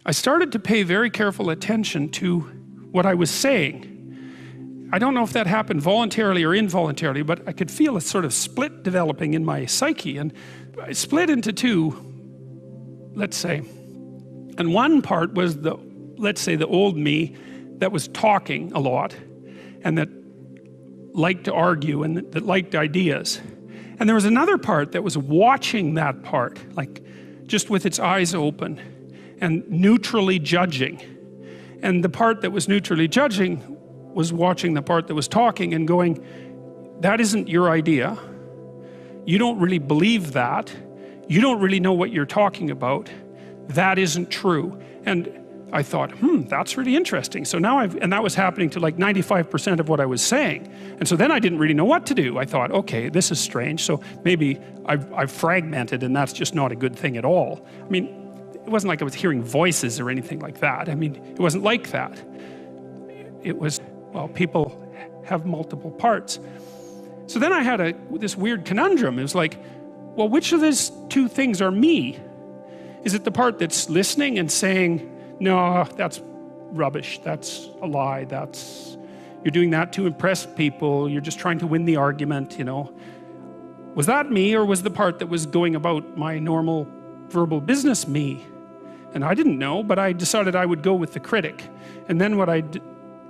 I started to pay very careful attention to what I was saying. I don't know if that happened voluntarily or involuntarily, but I could feel a sort of split developing in my psyche, and I split into two, let's say. And one part was the, let's say, the old me that was talking a lot and that liked to argue and that liked ideas. And there was another part that was watching that part, like just with its eyes open and neutrally judging. And the part that was neutrally judging was watching the part that was talking and going, that isn't your idea. You don't really believe that. You don't really know what you're talking about. That isn't true. And I thought, that's really interesting. So now and that was happening to like 95% of what I was saying. And so then I didn't really know what to do. I thought, okay, this is strange. So maybe I've fragmented, and that's just not a good thing at all. I mean, it wasn't like I was hearing voices or anything like that. I mean, it wasn't like that. It was, well, people have multiple parts. So then I had this weird conundrum. It was like, well, which of these two things are me? Is it the part that's listening and saying, no, that's rubbish, that's a lie, you're doing that to impress people, you're just trying to win the argument, you know? Was that me, or was the part that was going about my normal verbal business me? And I didn't know, but I decided I would go with the critic. And then what I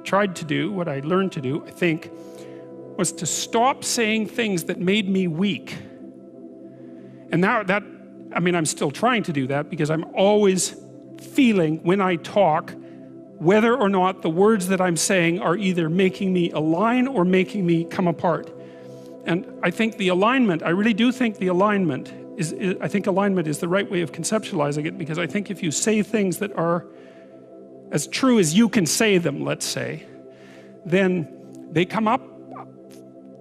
tried to do, what I learned to do, I think, was to stop saying things that made me weak. And now I mean, I'm still trying to do that, because I'm always feeling when I talk whether or not the words that I'm saying are either making me align or making me come apart. And I think the alignment, I really do think the alignment I think alignment is the right way of conceptualizing it, because I think if you say things that are as true as you can say them, let's say, then they come out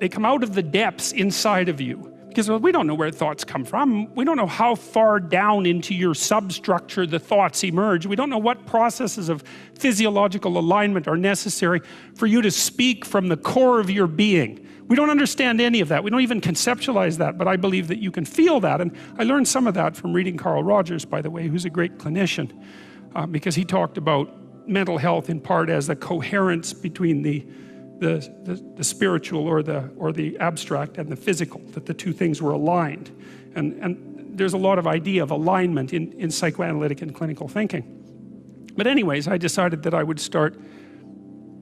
of the depths inside of you. Because we don't know where thoughts come from. We don't know how far down into your substructure the thoughts emerge. We don't know what processes of physiological alignment are necessary for you to speak from the core of your being. We don't understand any of that. We don't even conceptualize that, but I believe that you can feel that. And I learned some of that from reading Carl Rogers, by the way, who's a great clinician, because he talked about mental health in part as the coherence between the spiritual or the abstract and the physical, that the two things were aligned. And there's a lot of idea of alignment in psychoanalytic and clinical thinking. But anyways, I decided that I would start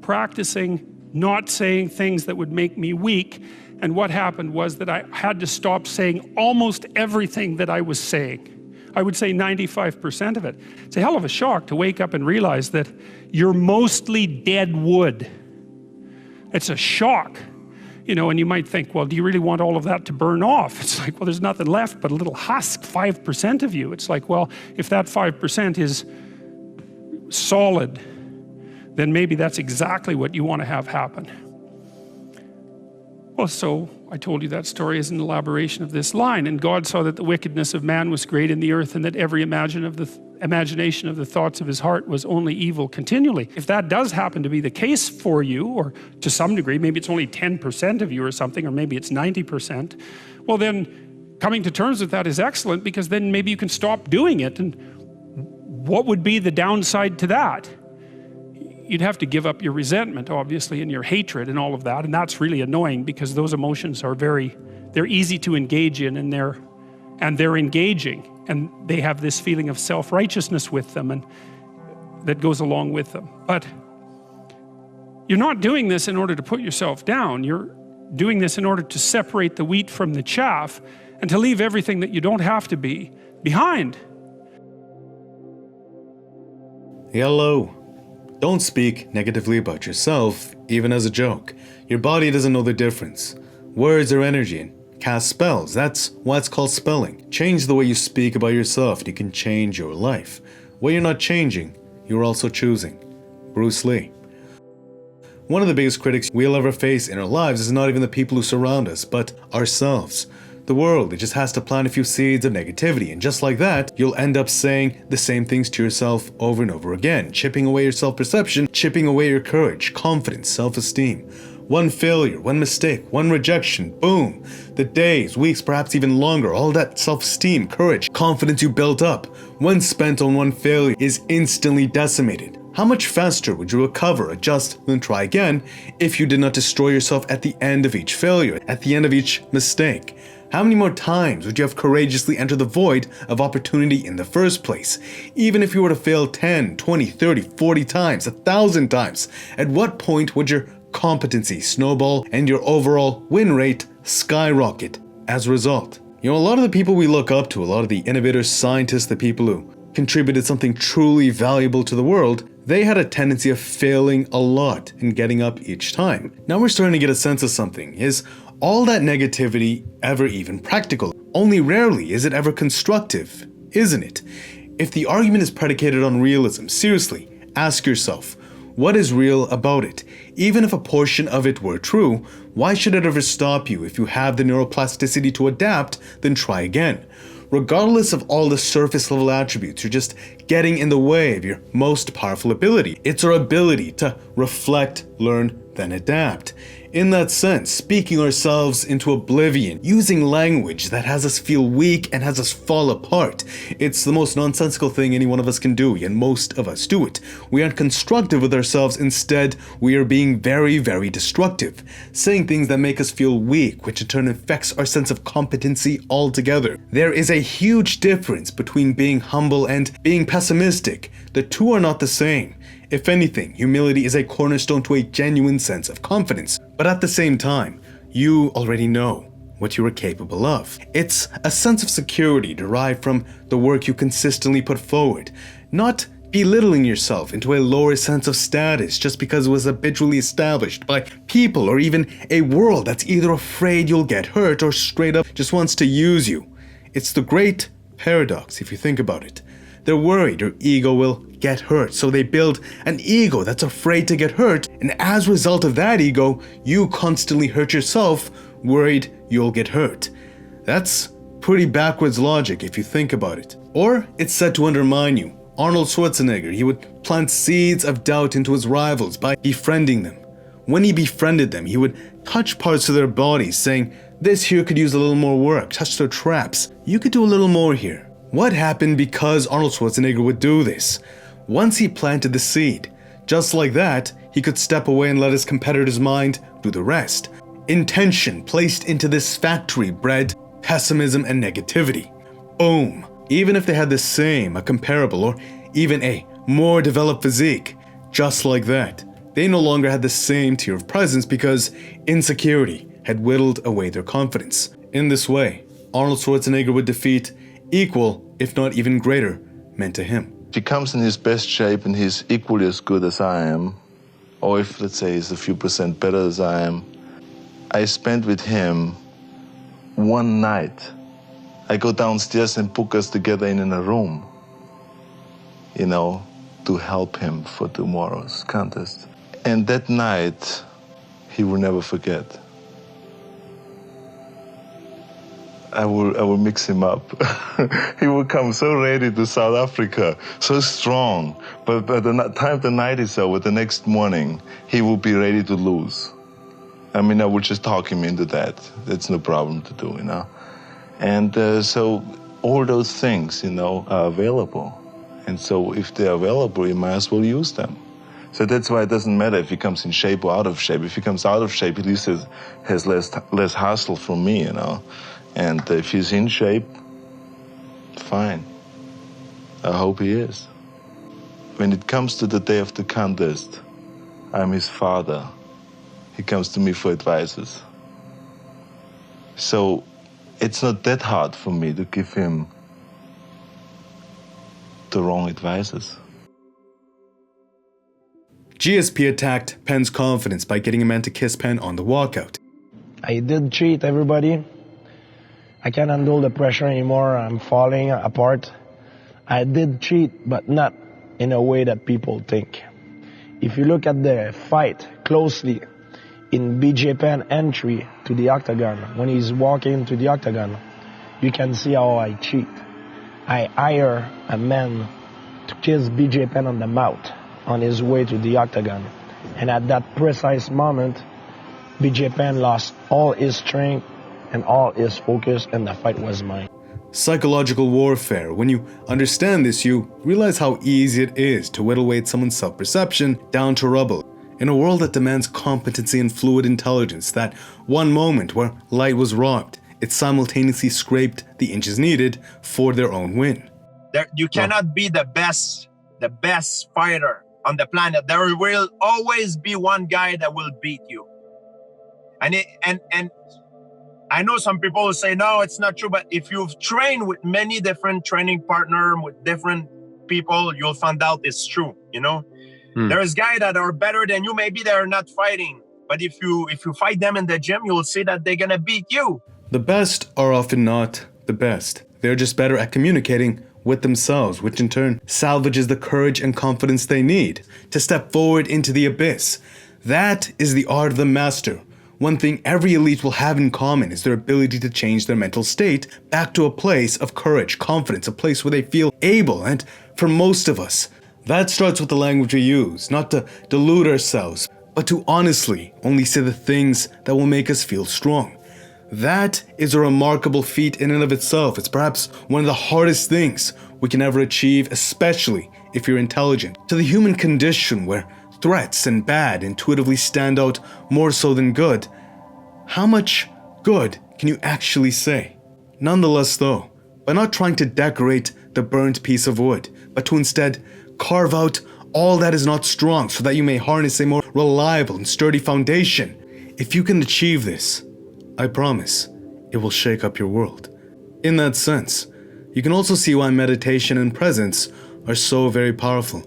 practicing not saying things that would make me weak. And what happened was that I had to stop saying almost everything that I was saying. I would say 95% of it. It's a hell of a shock to wake up and realize that you're mostly dead wood. It's a shock, you know, and you might think, well, do you really want all of that to burn off? It's like, well, there's nothing left but a little husk, 5% of you. It's like, well, if that 5% is solid, then maybe that's exactly what you want to have happen. Well, so I told you that story as an elaboration of this line. And God saw that the wickedness of man was great in the earth, and that every imagination of the thoughts of his heart was only evil continually. If that does happen to be the case for you, or to some degree, maybe it's only 10% of you or something, or maybe it's 90%, well then coming to terms with that is excellent, because then maybe you can stop doing it. And what would be the downside to that? You'd have to give up your resentment, obviously, and your hatred and all of that, and that's really annoying, because those emotions are they're easy to engage in, and they're engaging, and they have this feeling of self-righteousness with them, and that goes along with them. But you're not doing this in order to put yourself down. You're doing this in order to separate the wheat from the chaff, and to leave everything that you don't have to be behind. Hello. Don't speak negatively about yourself, even as a joke. Your body doesn't know the difference. Words are energy, and cast spells. That's why it's called spelling. Change the way you speak about yourself, and you can change your life. What you're not changing, you're also choosing. Bruce Lee. One of the biggest critics we'll ever face in our lives is not even the people who surround us, but ourselves. The world, it just has to plant a few seeds of negativity, and just like that, you'll end up saying the same things to yourself over and over again, chipping away your self-perception, chipping away your courage, confidence, self-esteem. One failure, one mistake, one rejection, boom. The days, weeks, perhaps even longer, all that self-esteem, courage, confidence you built up, when spent on one failure, is instantly decimated. How much faster would you recover, adjust, then try again if you did not destroy yourself at the end of each failure, at the end of each mistake? How many more times would you have courageously entered the void of opportunity in the first place? Even if you were to fail 10, 20, 30, 40 times, 1,000 times, at what point would your competency snowball and your overall win rate skyrocket as a result? A lot of the people we look up to, a lot of the innovators, scientists, the people who contributed something truly valuable to the world, they had a tendency of failing a lot and getting up each time. Now we're starting to get a sense of something. Is all that negativity ever even practical? Only rarely is it ever constructive, isn't it? If the argument is predicated on realism, seriously, ask yourself, what is real about it? Even if a portion of it were true, why should it ever stop you? If you have the neuroplasticity to adapt, then try again. Regardless of all the surface level attributes, you're just getting in the way of your most powerful ability. It's our ability to reflect, learn, then adapt. In that sense, speaking ourselves into oblivion, using language that has us feel weak and has us fall apart, it's the most nonsensical thing any one of us can do, and most of us do it. We aren't constructive with ourselves, instead we are being very, very destructive, saying things that make us feel weak, which in turn affects our sense of competency altogether. There is a huge difference between being humble and being pessimistic. The two are not the same. If anything, humility is a cornerstone to a genuine sense of confidence. But at the same time, you already know what you are capable of. It's a sense of security derived from the work you consistently put forward, not belittling yourself into a lower sense of status just because it was habitually established by people or even a world that's either afraid you'll get hurt or straight up just wants to use you. It's the great paradox if you think about it. They're worried your ego will get hurt, so they build an ego that's afraid to get hurt, and as a result of that ego, you constantly hurt yourself, worried you'll get hurt. That's pretty backwards logic if you think about it. Or it's said to undermine you. Arnold Schwarzenegger, he would plant seeds of doubt into his rivals by befriending them. When he befriended them, he would touch parts of their bodies, saying, "This here could use a little more work, touch their traps. You could do a little more here." What happened because Arnold Schwarzenegger would do this? Once he planted the seed, just like that, he could step away and let his competitor's mind do the rest. Intention placed into this factory bred pessimism and negativity. Boom. Even if they had the same, a comparable, or even a more developed physique, just like that, they no longer had the same tier of presence because insecurity had whittled away their confidence. In this way, Arnold Schwarzenegger would defeat equal, if not even greater, men to him. If he comes in his best shape and he's equally as good as I am, or if, let's say, he's a few percent better as I am, I spent with him one night. I go downstairs and book us together in a room, to help him for tomorrow's contest. And that night, he will never forget. I will mix him up. He will come so ready to South Africa, so strong. But by the time the night is over, the next morning, he will be ready to lose. I will just talk him into that. That's no problem to do, And so all those things, are available. And so if they're available, you might as well use them. So that's why it doesn't matter if he comes in shape or out of shape. If he comes out of shape, at least has less hassle from me, And if he's in shape, fine. I hope he is. When it comes to the day of the contest, I'm his father. He comes to me for advices. So it's not that hard for me to give him the wrong advices. GSP attacked Penn's confidence by getting a man to kiss Penn on the walkout. I did cheat, everybody. I can't handle the pressure anymore. I'm falling apart. I did cheat, but not in a way that people think. If you look at the fight closely in BJ Penn entry to the octagon, when he's walking to the octagon, you can see how I cheat. I hire a man to kiss BJ Penn on the mouth on his way to the octagon. And at that precise moment, BJ Penn lost all his strength and all his focus, and the fight was mine. Psychological warfare. When you understand this, you realize how easy it is to whittle away someone's self-perception down to rubble. In a world that demands competency and fluid intelligence, that one moment where light was robbed, it simultaneously scraped the inches needed for their own win. You cannot be the best fighter on the planet. There will always be one guy that will beat you. And I know some people will say, no, it's not true. But if you've trained with many different training partners, with different people, you'll find out it's true, you know? There's guys that are better than you. Maybe they're not fighting. But if you fight them in the gym, you'll see that they're going to beat you. The best are often not the best. They're just better at communicating with themselves, which in turn salvages the courage and confidence they need to step forward into the abyss. That is the art of the master. One thing every elite will have in common is their ability to change their mental state back to a place of courage, confidence, a place where they feel able. And for most of us, that starts with the language we use, not to delude ourselves, but to honestly only say the things that will make us feel strong. That is a remarkable feat in and of itself. It's perhaps one of the hardest things we can ever achieve, especially if you're intelligent. To the human condition where threats and bad intuitively stand out more so than good, how much good can you actually say? Nonetheless though, by not trying to decorate the burnt piece of wood, but to instead carve out all that is not strong so that you may harness a more reliable and sturdy foundation, if you can achieve this, I promise it will shake up your world. In that sense, you can also see why meditation and presence are so very powerful.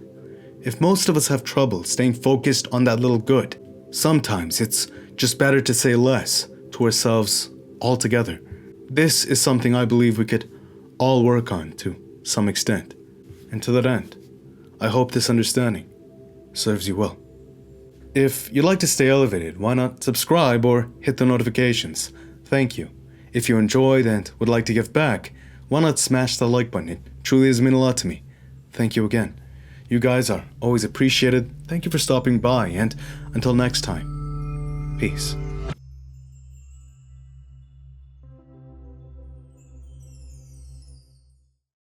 If most of us have trouble staying focused on that little good, sometimes it's just better to say less to ourselves altogether. This is something I believe we could all work on to some extent. And to that end, I hope this understanding serves you well. If you'd like to stay elevated, why not subscribe or hit the notifications? Thank you. If you enjoyed and would like to give back, why not smash the like button? It truly does mean a lot to me. Thank you again. You guys are always appreciated. Thank you for stopping by, and until next time, peace.